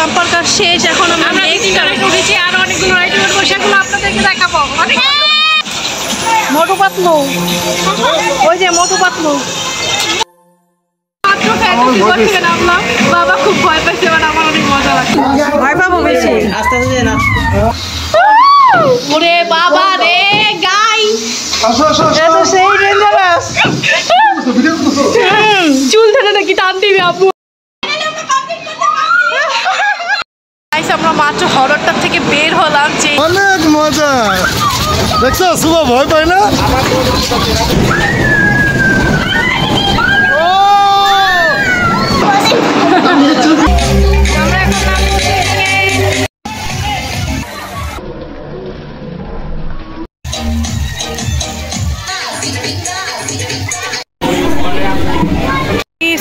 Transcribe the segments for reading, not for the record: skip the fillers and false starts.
Bumper কার শেষ। এখন আমরা নেক্সট রাইড উঠেছি, আর অনেকগুলো রাইড উঠবো, সেগুলো আপনাদেরকে দেখাবো। মোটু পাতলু, ওই যে মোটু পাতলু নামলাম। বাবা খুব ভয় পাইছে, বাট আমার অনেক মজা লাগছে। ভয় পাবো বেশি, আস্তে আস্তে না। ওরে বাবা রে গাই, সেই ডেঞ্জারাস। চুল ধরে নাকি টান দিবে আপু। আমরা মাত্র হররটার থেকে বের হলাম, যে অনেক মজা দেখছো। সুবা ভয় পায় না।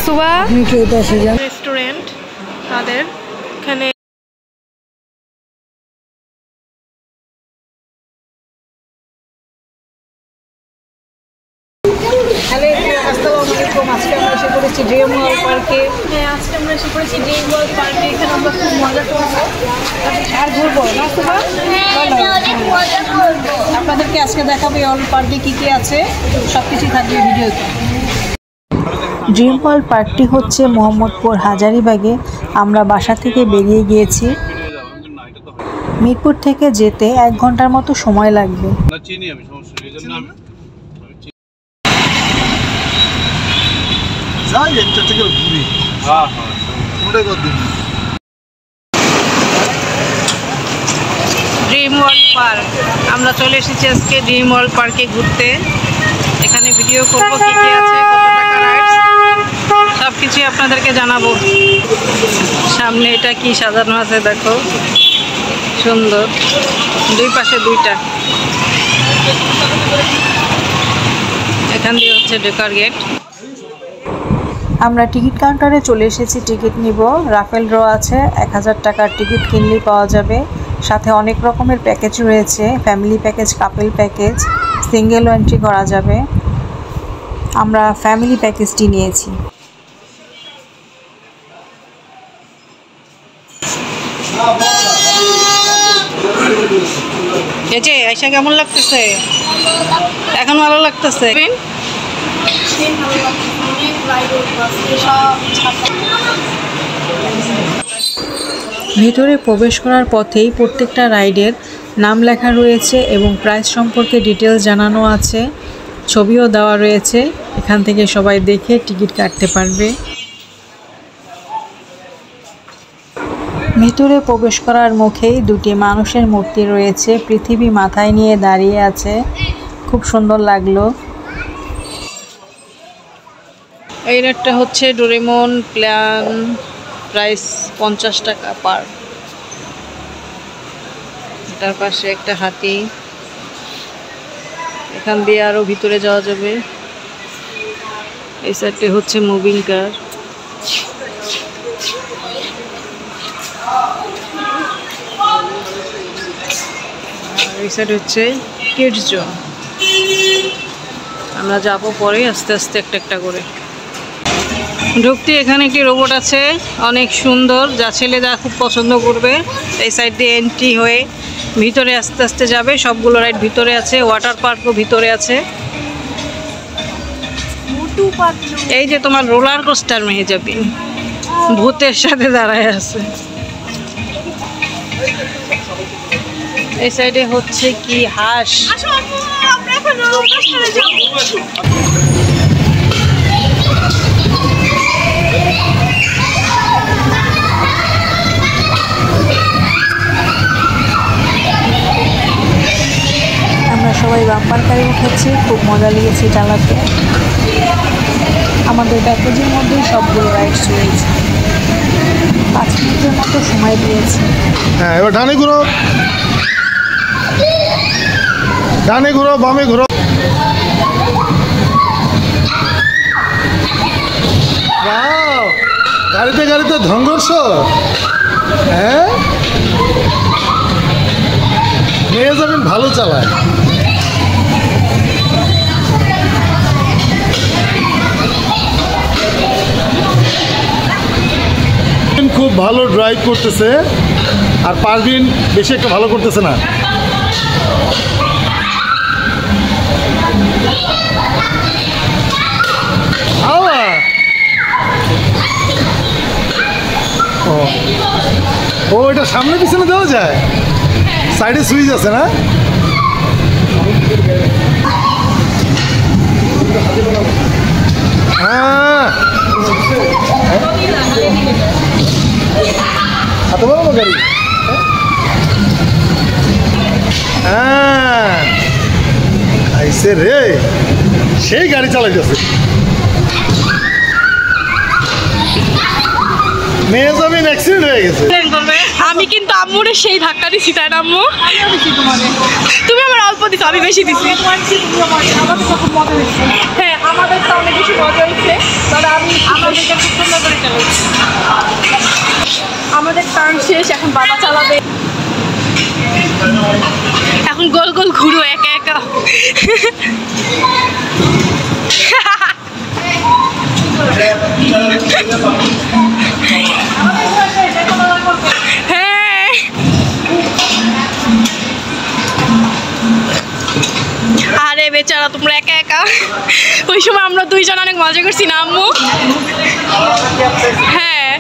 সুবা রেস্টুরেন্ট, তাদের এখানে আজকে আমরা এসে পড়েছি ড্রিম ওয়ার্ল্ড পার্কে। হ্যাঁ, আজকে আমরা এসে পড়েছি ড্রিম ওয়ার্ল্ড পার্কে। এখানে আমরা খুব মজা করবো আর ঘুরবো না সুবা। আপনাদেরকে আজকে দেখাবো ওয়ার্ল্ড পার্কে কী কী আছে, সব কিছুই থাকবে ভিডিওতে। ড্রিম ওয়ার্ল্ড পার্কটি হচ্ছে মোহাম্মদপুর হাজারীবাগে। আমরা বাসা থেকে বেরিয়ে গিয়েছি। মিরপুর থেকে যেতে 1 ঘন্টার মতো সময় লাগবে। ড্রিম ওয়ার্ল্ড পার্ক, আমরা চলে এসেছি আজকে ড্রিম ওয়ার্ল্ড পার্কে ঘুরতে। এখানে ভিডিও করবো, কি কি আছে, কত টাকা রাইডস, সব কিছুই আপনাদেরকে জানাবো। সামনে এটা কি সাজানো আছে দেখো, সুন্দর। দুই পাশে দুইটা, এখান দিয়ে হচ্ছে ঢোকার গেট। আমরা টিকিট কাউন্টারে চলে এসেছি, টিকিট নিব। রাফেল ড্র আছে, 1000 টাকার টিকিট কিনলেই পাওয়া যাবে। সাথে অনেক রকমের প্যাকেজ রয়েছে, ফ্যামিলি প্যাকেজ, কাপল প্যাকেজ, সিঙ্গেল এন্ট্রি করা যাবে। আমরা ফ্যামিলি প্যাকেজটি নিয়েছি। এই যে আয়শা, কেমন লাগতেছে? এখন ভালো লাগতেছে। ভিতরে প্রবেশ করার পথেই প্রত্যেকটা রাইডের নাম লেখা রয়েছে এবং প্রাইস সম্পর্কে ডিটেলস জানানো আছে, ছবিও দেওয়া রয়েছে। এখান থেকে সবাই দেখে টিকিট কাটতে পারবে। ভিতরে প্রবেশ করার মুখেই 2টি মানুষের মূর্তি রয়েছে, পৃথিবী মাথায় নিয়ে দাঁড়িয়ে আছে, খুব সুন্দর লাগলো। এই রাইডটা হচ্ছে ডোরেমন প্ল্যান, প্রাইস 50 টাকা পার। এটার পাশে একটা হাতি, এখান দিয়ে আরো ভিতরে যাওয়া যাবে। এই সাইডে হচ্ছে মুভিং কার, আর এই সাইড হচ্ছে কিডস জোন। আমরা যাবো পরে আস্তে আস্তে একটা একটা করে। ঢুকতে এখানে একটি রোবট আছে, অনেক সুন্দর, যা ছেলেরা খুব পছন্দ করবে। এই সাইড দিয়ে এন্ট্রি হয়ে ভিতরে আস্তে আস্তে যাবে। সবগুলো রাইড ভিতরে আছে, ওয়াটার পার্কও ভিতরে আছে। এই যে তোমার রোলার কোস্টার মেয়ে যাবি, ভূতের সাথে দাঁড়ায় আছে। এই সাইডে হচ্ছে কি হাঁস। আমরা সবাই বাম্পার কারে উঠেছি, খুব মজা লেগেছে চালাতে। আমাদের প্যাকেজের মধ্যেই সবগুলো রাইডস রয়েছে। 5 মিনিটের মতো সময় দিয়েছে। হ্যাঁ, এবার ডানে ঘুরো, ডানে ঘুরো, বামে ঘুরো। গাড়িতে গাড়িতে সংঘর্ষ। হ্যাঁ, নিয়ে যাবেন, ভালো চালায়। খুব ভালো ড্রাইভ করতেছে, আর পারভিন বেশি একটা ভালো করতেছে না। ও এটা সামনে পিছনে দেওয়া যায়, সাইডে সুইচ আছে না? হ্যাঁ এত বড় না গাড়ি। হ্যাঁ আইসে রে, সেই গাড়ি চালাইতেছে। মেহজাবিন অ্যাক্সিডেন্ট হয়ে গেছে। আমি কিন্তু আম্মুরে সেই ধাক্কা দিছি, তাই না আম্মু? তুমি আমার অল্প দিছো, আমি বেশি দিছি। হ্যাঁ আমাদের তো অনেক বেশি মজা হয়েছে, আমাদেরকে খুব সুন্দর করে চালাচ্ছি। আমাদের টার্ন শেষ, এখন বাবা চালাবে। এখন গোল গোল ঘুরো একা একা। হ্যাঁ আরে বেচারা তোমরা একা একা। ওই সময় আমরা দুইজন অনেক মজা করছি না আম্মু? হ্যাঁ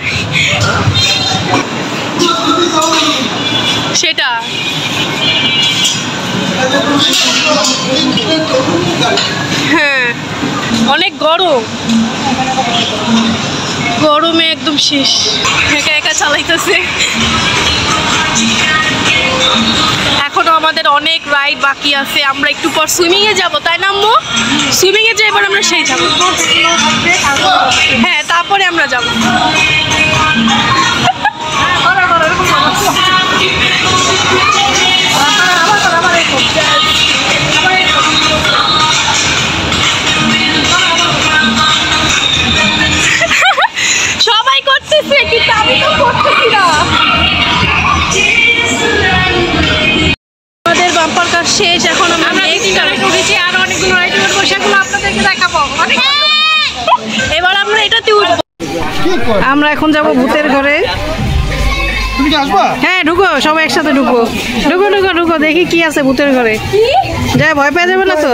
সেটা। হ্যাঁ অনেক গরম, গরমে একদম শেষ, একা একা চালাইতেছে। এখনো আমাদের অনেক রাইড বাকি আছে, আমরা একটু পর সুইমিংয়ে যাব, তাই না আম্মু? সুইমিংয়ে যে এবার আমরা সেই যাব। হ্যাঁ তারপরে আমরা যাব। সবাই করতেছে কিন্তু আমি তো করতেছি না। আমাদের বাম্পার কার শেষ, এখন আমরা নেক্সট রাইড উঠেছি, আর অনেকগুলো রাইড উঠবো, সেগুলো আপনাদেরকে দেখাবো। এবার আমরা এটাতে উঠবো। আমরা এখন যাব ভূতের ঘরে। তুমি কি আসবা? হ্যাঁ ঢুকো, সবাই একসাথে ঢুকো, ঢুকো ঢুকো ঢুকো, দেখি কি আছে ভূতের ঘরে। যাই ভয় পেয়ে যাবে না তো?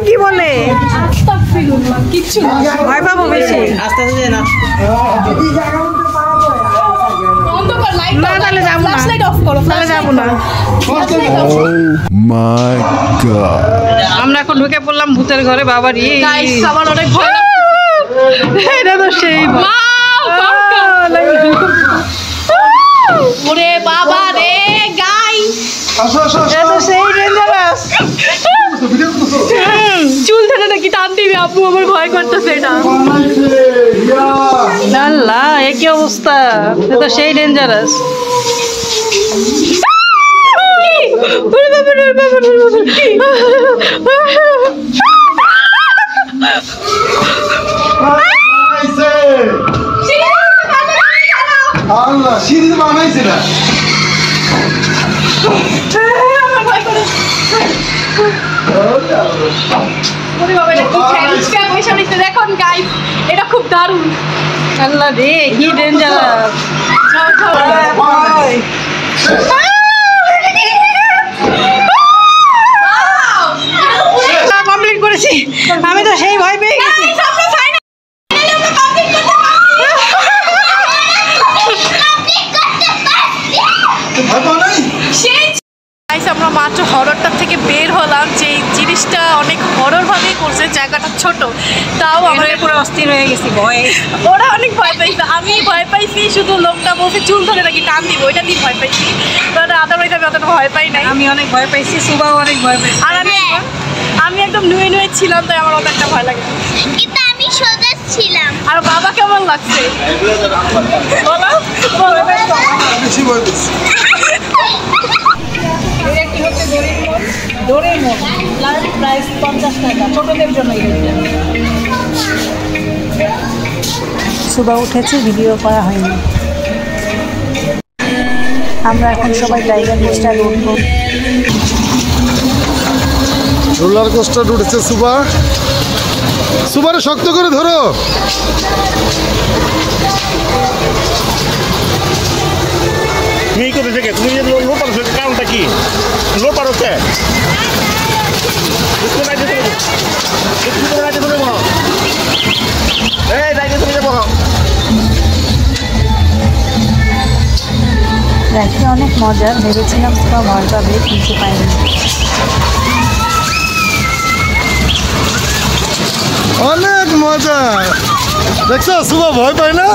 কি বলে ভয় পাবো বেশি? না তাহলে যাবো না, তাহলে যাবো না। আমরা এখন ঢুকে পড়লাম ভূতের ঘরে। বাবারি আমার অনেক ভয়। এটা তো সেই ওরে বাবা রে গাই, সেই ডেঞ্জারাস। চুল ধরে নাকি টান দিবে আব্বু, আমার ভয় করতেছে এটা। আল্লাহ এ কি অবস্থা, এটা তো সেই ডেঞ্জারাস। আল্লাহ সিঁড়ি বানাইছে না। দেখুন গাইস, এটা খুব দারুণ। আল্লাহ রে কি ডেঞ্জারাস। কমপ্লিট করেছি, আমি তো সেই ভয় পেয়ে গেছি। আমরা মাত্র হররটার থেকে বের হলাম, যে জিনিসটা অনেক হরর ভাবেই করছে, জায়গাটা ছোট, তাও আমরা পুরো অস্থির হয়ে গেছি ভয়ে। ওরা অনেক ভয় পাইছে, আমি ভয় পাইছি, শুধু লোকটা বলছে চুল ধরে নাকি টান দিব, ওইটা দিয়ে ভয় পাইছি। আদারওয়াইজ আমি অতটা ভয় পাই নাই। আমি অনেক ভয় পাইছি, সুবাও অনেক ভয় পাইছি। আর আমি একদম নুয়ে নুয়ে ছিলাম, তাই আমার অত একটা ভয় লাগে। কিন্তু আমি সোজা ছিলাম। আর বাবা কেমন লাগছে বলো? বেশি ভয় পেয়েছি। দৌড়ের মোড়, প্রাইস 50 টাকা, ছোটদের জন্য। সুবা উঠেছে, ভিডিও করা হয়নি। আমরা এখন সবাই টাইগার কোস্টার উঠবো। রোলার কোস্টার উঠেছে সুবা। সুবারে শক্ত করে ধরো। তুমি এই কোথা থেকে তুমি লো পারো কারণটা কি লো পারো কে রাখি অনেক মজার, ভেবেছিলাম সুবা ভয় পাবে কিন্তু পাইনি। অনেক মজা, দেখছো সুবা ভয় পায় না।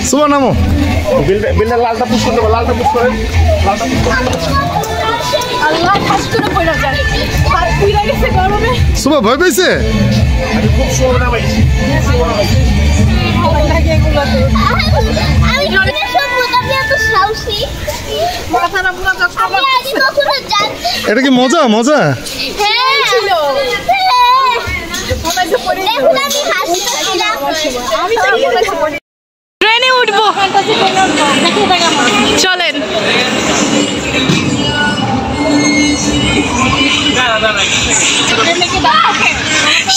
সুবা নামো। বিলটা লালটা পুশ করতে হবে, লালটা পুশ করেন, লালটা পুশ করেন। আল্লাহ ফাঁস করে পড়ে যায়, হাত পুইরা গেছে গরমে। সুবা ভয় পেয়েছে। আমি খুব শোর না ভাই, ভালো লাগে এগুলোতে। আমি কিভাবে সম্ভব? আমি এত সাহসী। মাথাটা পুরো চক্কর আমি আগে কখনো জানতে। এটা কি মজা মজা? হ্যাঁ ছিল। হ্যাঁ। মনে হচ্ছে পড়ে যাবে। দেখুন আমি হাসতেছিলাম। আমি তো মনে হচ্ছে পড়ে ট্রেনে উঠবো, ফ্যান্টাসি করলাম না। দেখো দেখা আমার। চলেন।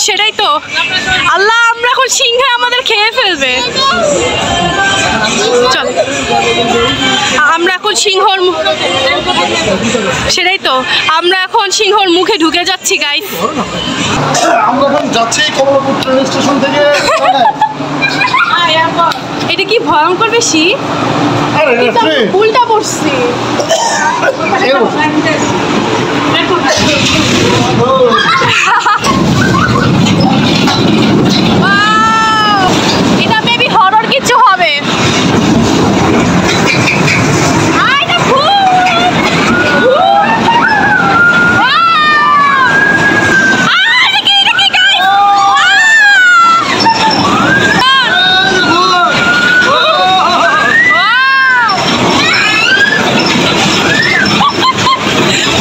সেটাই তো, আল্লাহ আমরা এখন সিংহে আমাদের খেয়ে ফেলবে। চল, আমরা এখন সিংহর সেটাই তো, আমরা এখন সিংহর মুখে ঢুকে যাচ্ছি গাইস। আমরা এখন যাচ্ছি কমলাপুর ট্রেন স্টেশন থেকে। এটা কি ভয়ঙ্কর বেশি, আরে ট্রেন উল্টা পড়ছি। Wow! এটা মেবি হরর কিছু হবে। এটা ভূত! ভূত! Wow! এটা কি guys?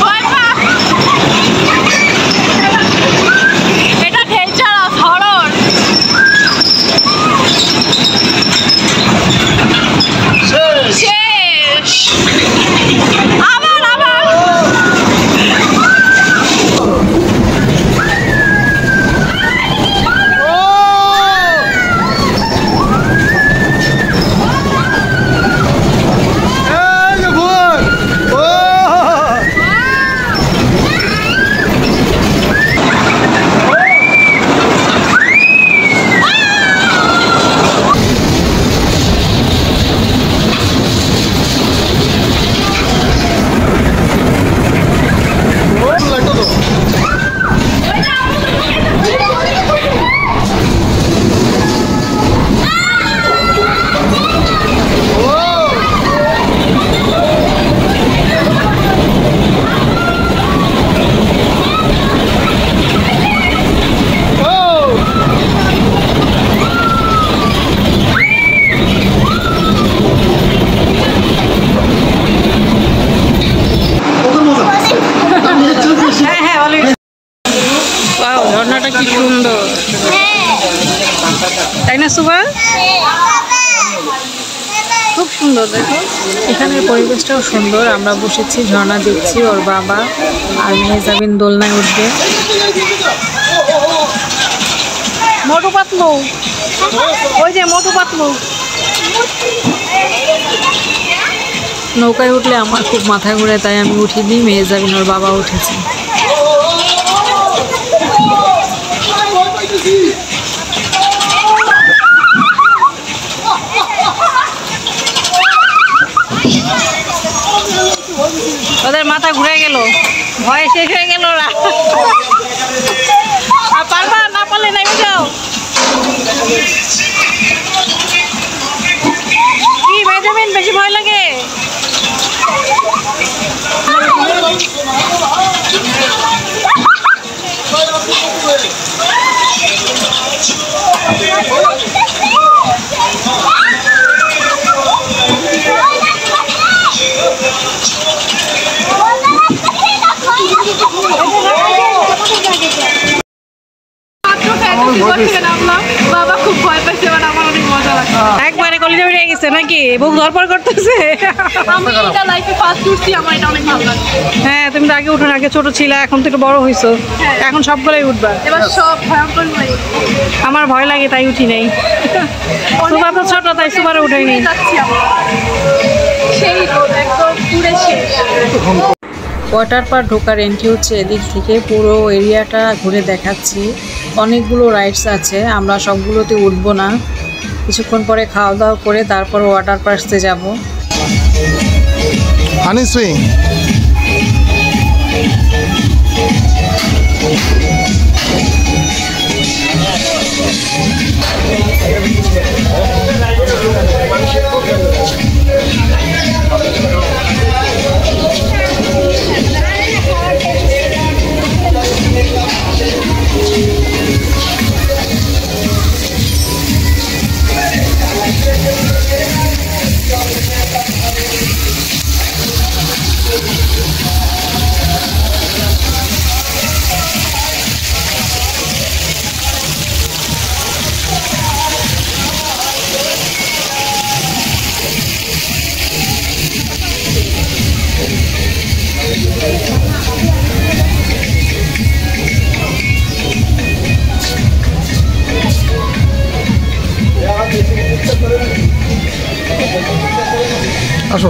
ভয় পা। এটা ডেঞ্জারাস, হরর। শেষ। আবার আবার। এই যে ভূত। ও লাগতো তো। হ্যাঁ হ্যাঁ অলরেডি। ওয়াও, ঝর্ণাটা কি সুন্দর, তাই না সুবা? খুব সুন্দর, দেখো। এখানের পরিবেশটাও সুন্দর। আমরা বসেছি, ঝর্ণা দেখছি, ওর বাবা আর মেহজাবিন দোলনায় উঠবে। মোটু পাতলু, ওই যে মোটু পাতলু। নৌকায় উঠলে আমার খুব মাথা ঘুরে, তাই আমি উঠিনি, মেহজাবিন ওর বাবা উঠেছে। ওদের মাথা ঘুরে গেল, ভয় শেষ হয়ে গেল। আর পারবা না, পারলে নেমে যাও। কি বেঞ্জামিন, বেশি ভয় লাগে? থেকে নামলাম, বাবা খুব ভয় পাইছে, মানে আমার অনেক মজা লাগছে। একবারে কলিজা বেরিয়ে গেছে নাকি? বুক ধরপড় করতেছে। আমি এটা লাইফে ফার্স্ট উঠছি, আমার এটা অনেক ভালো লাগছে। হ্যাঁ, তুমি তো আগে উঠো না, আগে ছোট ছিলা, এখন তো একটু বড় হইছো, এখন সবগুলোই উঠবা। এবার সব ভয়ঙ্কর লাগে। আমার ভয় লাগে তাই উঠি নাই। সুবা তো ছোট, তাই সুবারে উঠাই নেই। যাচ্ছি আমরা, সেই রোদ একদম পুরে শেষ। ওয়াটার পার্ক ঢোকার এন্ট্রি হচ্ছে এদিক থেকে, পুরো এরিয়াটা ঘুরে দেখাচ্ছি। অনেকগুলো রাইডস আছে, আমরা সবগুলোতে উঠবো না, কিছুক্ষণ পরে খাওয়া দাওয়া করে তারপর ওয়াটার পার্কসে যাব। হানি সুইং আসো।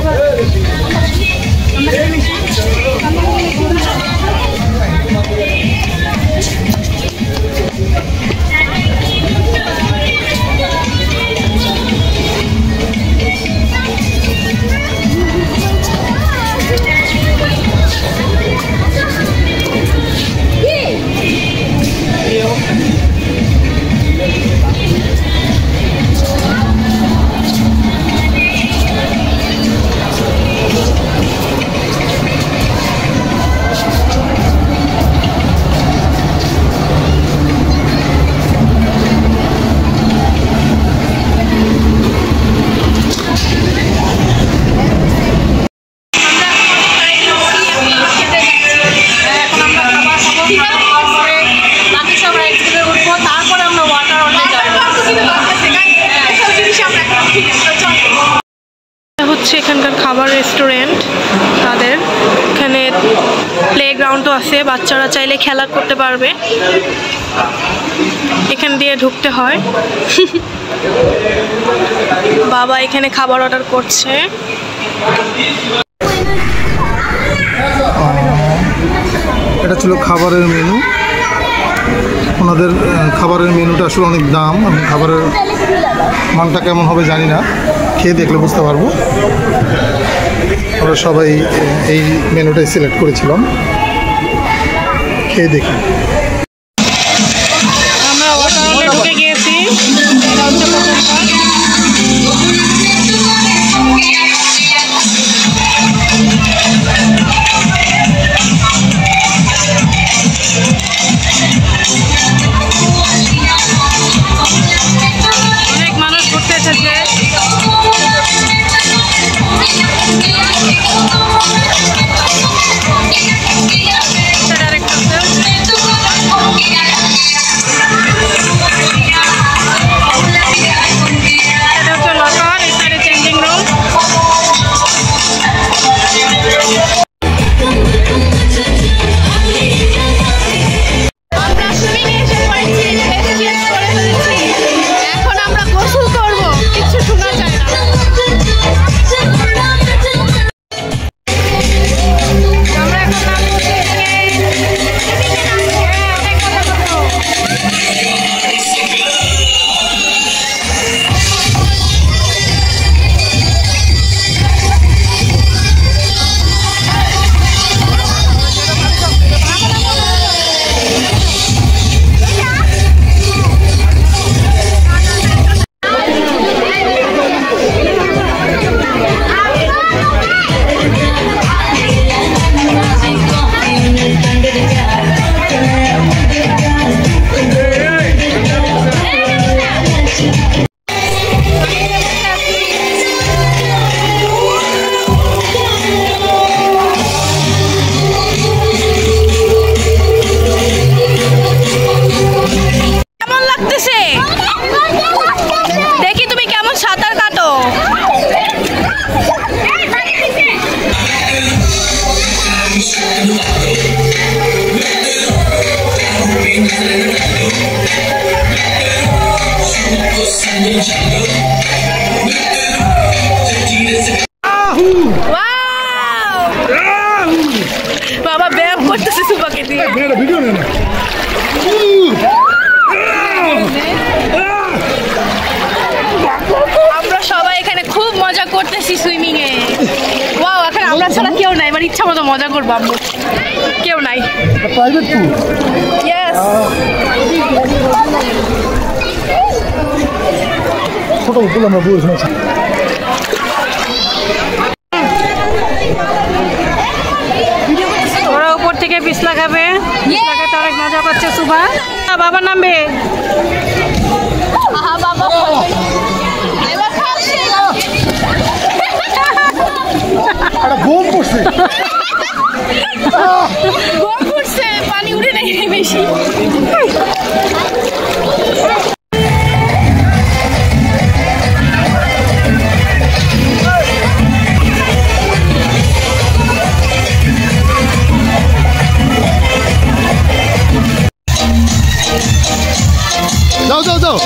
হচ্ছে এখানকার খাবার রেস্টুরেন্ট, তাদের এখানে প্লেগ্রাউন্ডও আছে, বাচ্চারা চাইলে খেলা করতে পারবে। এখান দিয়ে ঢুকতে হয়। বাবা এখানে খাবার অর্ডার করছে। এটা ছিল খাবারের মেনু। ওনাদের খাবারের মেনুটা আসলে অনেক দাম, আমি খাবারের মানটা কেমন হবে জানি না, খেয়ে দেখলে বুঝতে পারবো। আমরা সবাই এই মেনুটাই সিলেক্ট করেছিলাম, খেয়ে দেখি। আমরা ওয়াটারফলে ঢুকে গিয়েছি। এটা হচ্ছে অনেক মানুষ ঘুরতে এসেছে। বাবা ব্যায়াম করতেছে সুবাকে দিয়ে। ভিডিও নেন। আমরা সবাই এখানে খুব মজা করতেছি সুইমিং এ। ওয়াও, এখানে আমরা ছাড়া কেউ নাই, মানে ইচ্ছা মতো মজা করবো আমরা, কেউ নাই। প্রাইভেট পুল। ইয়েস। ছোট পুল আমরা বলছি। ওরা উপর থেকে পিছলা খাবে, পিছলা খেতে অনেক মজা পাচ্ছে সুভা। বাবা নামবে। বোম পড়ছে। বোম পড়ছে, পানি উঠে নাই বেশি। যাও যাও যাও।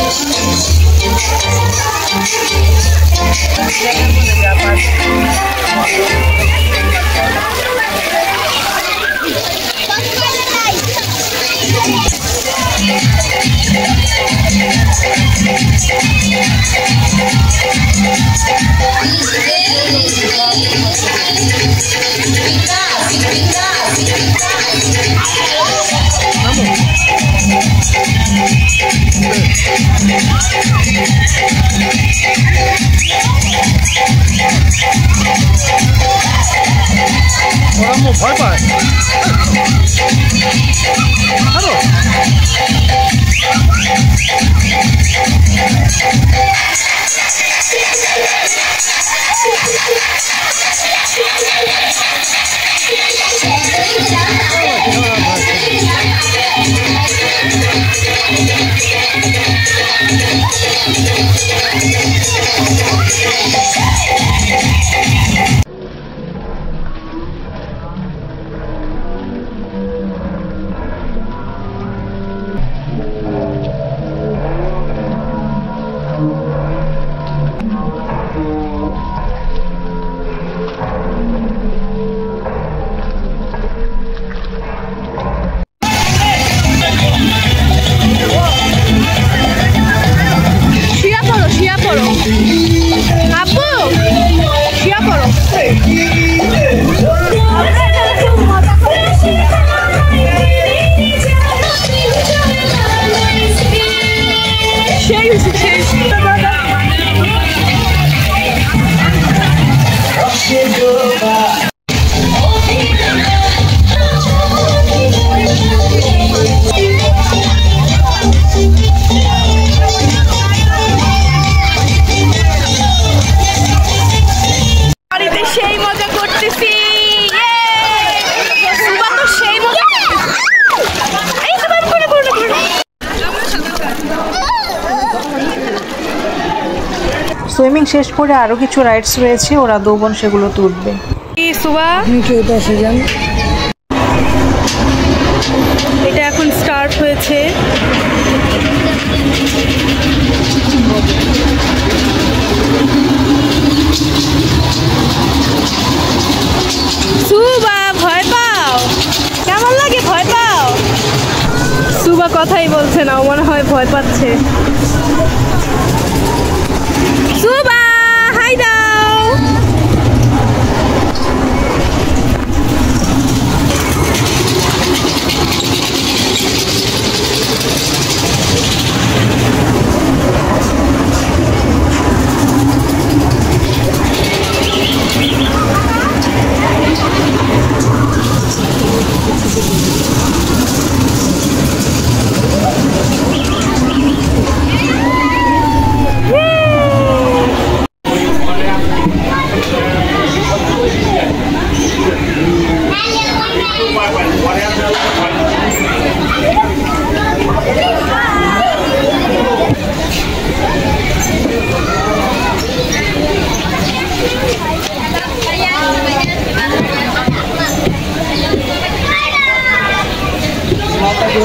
ওরা ভয় পায়। হ্যালো, সুইমিং শেষ করে আরও কিছু রাইডস রয়েছে, ওরা দু বোন সেগুলো তুলবে। এটা এখন স্টার্ট হয়েছে। সুবা ভয় পাও? কেমন লাগে? ভয় পাও? সুবা কথাই বলছে না, ও মনে হয় ভয় পাচ্ছে। সুবা হাই দাও। কি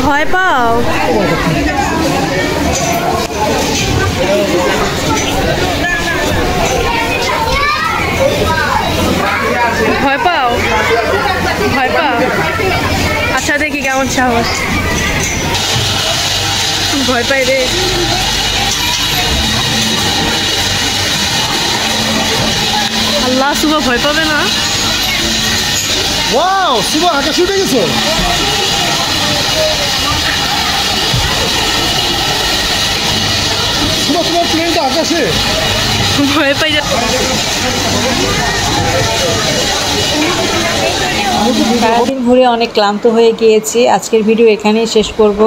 ভয় পাও? ভয় পাও? ভয় পাও? আচ্ছা দেখি কেমন সাহস। ভয় পাই রে। আল্লাহ, সুবা ভয় পাবে না? ওয়াও, সুবা আকাশে উঠে গেছে। সুবা, তোমার প্লেনটা আকাশে। ভয় পাই যা। সারাদিন ঘুরে অনেক ক্লান্ত হয়ে গিয়েছি। আজকের ভিডিও এখানেই শেষ করব।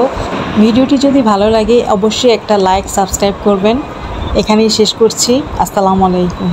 ভিডিওটি যদি ভালো লাগে অবশ্যই একটা লাইক, সাবস্ক্রাইব করবেন। এখানেই শেষ করছি। আসসালামু আলাইকুম।